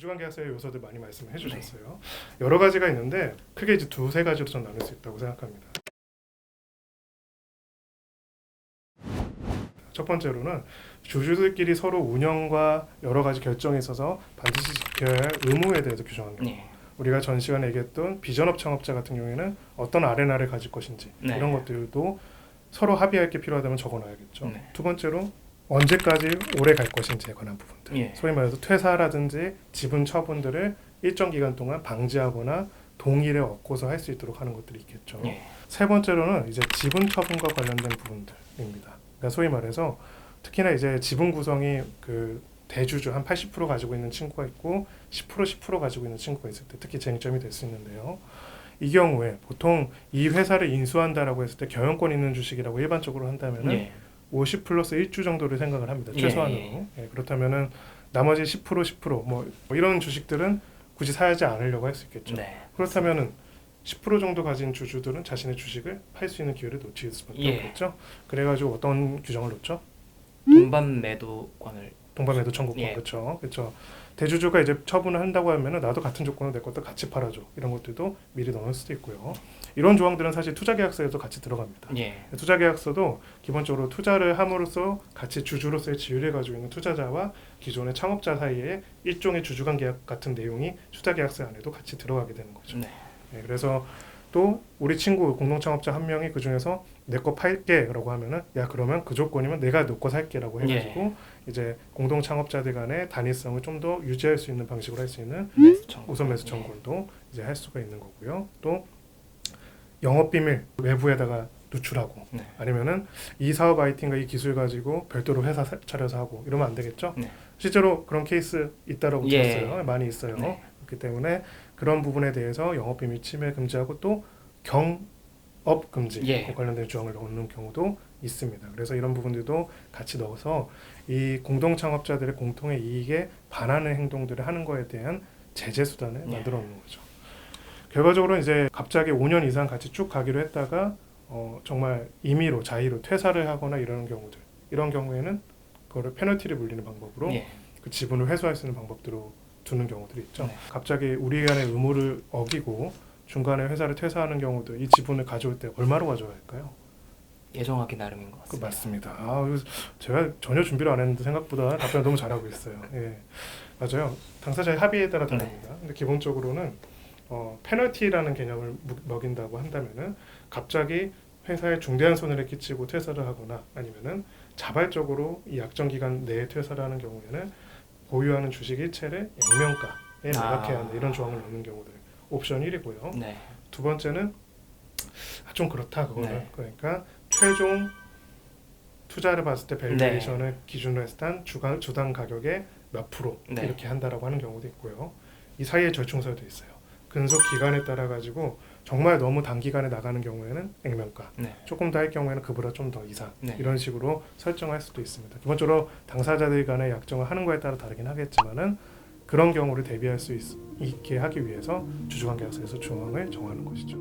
주주간 계약서의 요소들 많이 말씀해 주셨어요. 여러 가지가 있는데 크게 이제 두세 가지로 전 나눌 수 있다고 생각합니다. 첫 번째로는 주주들끼리 서로 운영과 여러 가지 결정에 있어서 반드시 지켜야 할 의무에 대해서 규정한 경우. 우리가 전 시간에 얘기했던 비전업 창업자 같은 경우에는 어떤 아레나를 가질 것인지 이런 것들도 서로 합의할 게 필요하다면 적어놔야겠죠. 두 번째로 언제까지 오래 갈 것인지에 관한 부분들. 소위 말해서 퇴사라든지 지분 처분들을 일정 기간 동안 방지하거나 동의를 얻고서 할 수 있도록 하는 것들이 있겠죠. 세 번째로는 이제 지분 처분과 관련된 부분들입니다. 그러니까 소위 말해서 특히나 이제 지분 구성이 그 대주주 한 80% 가지고 있는 친구가 있고 10% 가지고 있는 친구가 있을 때 특히 쟁점이 될 수 있는데요. 이 경우에 보통 이 회사를 인수한다라고 했을 때 경영권 있는 주식이라고 일반적으로 한다면은 50 플러스 1주 정도를 생각을 합니다. 최소한으로. 그렇다면은 나머지 10% 뭐 이런 주식들은 굳이 사지 않으려고 할 수 있겠죠. 그렇다면은 10% 정도 가진 주주들은 자신의 주식을 팔 수 있는 기회를 놓칠 수밖에 없겠죠. 그래가지고 어떤 규정을 놓죠? 동반 매도권을 청구권. 그렇죠. 대주주가 이제 처분을 한다고 하면은 나도 같은 조건으로 내 것도 같이 팔아줘. 이런 것들도 미리 넣을 수도 있고요. 이런 조항들은 사실 투자계약서에도 같이 들어갑니다. 투자계약서도 기본적으로 투자를 함으로써 같이 주주로서의 지위를 가지고 있는 투자자와 기존의 창업자 사이에 일종의 주주간 계약 같은 내용이 투자계약서 안에도 같이 들어가게 되는 거죠. 그래서 또 우리 친구 공동창업자 한 명이 그 중에서 내 거 팔게라고 하면은 야 그러면 그 조건이면 내가 너 거 살게라고 해가지고 이제 공동창업자들 간의 단일성을 좀 더 유지할 수 있는 방식으로 할 수 있는 우선 매수 청구도 이제 할 수가 있는 거고요. 또 영업비밀 외부에다가 누출하고 아니면은 이 사업 아이템과 이 기술 가지고 별도로 회사 차려서 하고 이러면 안 되겠죠. 실제로 그런 케이스 있다라고 들었어요. 많이 있어요. 그렇기 때문에 그런 부분에 대해서 영업비밀 침해 금지하고 또 경업 금지에 관련된 조항을 넣는 경우도 있습니다. 그래서 이런 부분들도 같이 넣어서 이 공동 창업자들의 공통의 이익에 반하는 행동들을 하는 거에 대한 제재 수단을 만들어 놓는 거죠. 결과적으로 이제 갑자기 5년 이상 같이 쭉 가기로 했다가 정말 임의로 자의로 퇴사를 하거나 이러는 경우들, 이런 경우에는 그거를 페널티를 물리는 방법으로 그 지분을 회수할 수 있는 방법들로 두는 경우들이 있죠. 갑자기 우리 간의 의무를 어기고 중간에 회사를 퇴사하는 경우도 이 지분을 가져올 때 얼마로 가져야 할까요? 예정하기 나름인 것 같습니다. 맞습니다. 제가 전혀 준비를 안 했는데 생각보다 답변을 너무 잘하고 있어요. 맞아요. 당사자의 합의에 따라 다릅니다. 근데 기본적으로는 페널티라는 개념을 먹인다고 한다면은 갑자기 회사에 중대한 손해를 끼치고 퇴사를 하거나 아니면은 자발적으로 이 약정 기간 내에 퇴사를 하는 경우에는 보유하는 주식 일체를 액면가에 매각해야 한다. 이런 조항을 넣는 경우들. 옵션 1이고요. 두 번째는 좀 그렇다 그거는. 그러니까 최종 투자를 봤을 때 밸류에이션을 기준으로 했을 때 주당 가격의 몇 프로 이렇게 한다라고 하는 경우도 있고요. 이 사이에 절충선도 있어요. 근속 기간에 따라 가지고 정말 너무 단기간에 나가는 경우에는 액면가, 조금 더 할 경우에는 그보다 좀 더 이상 이런 식으로 설정할 수도 있습니다. 기본적으로 당사자들 간의 약정을 하는 거에 따라 다르긴 하겠지만은 그런 경우를 대비할 수 있게 하기 위해서 주주관계약서에서 조항을 정하는 것이죠.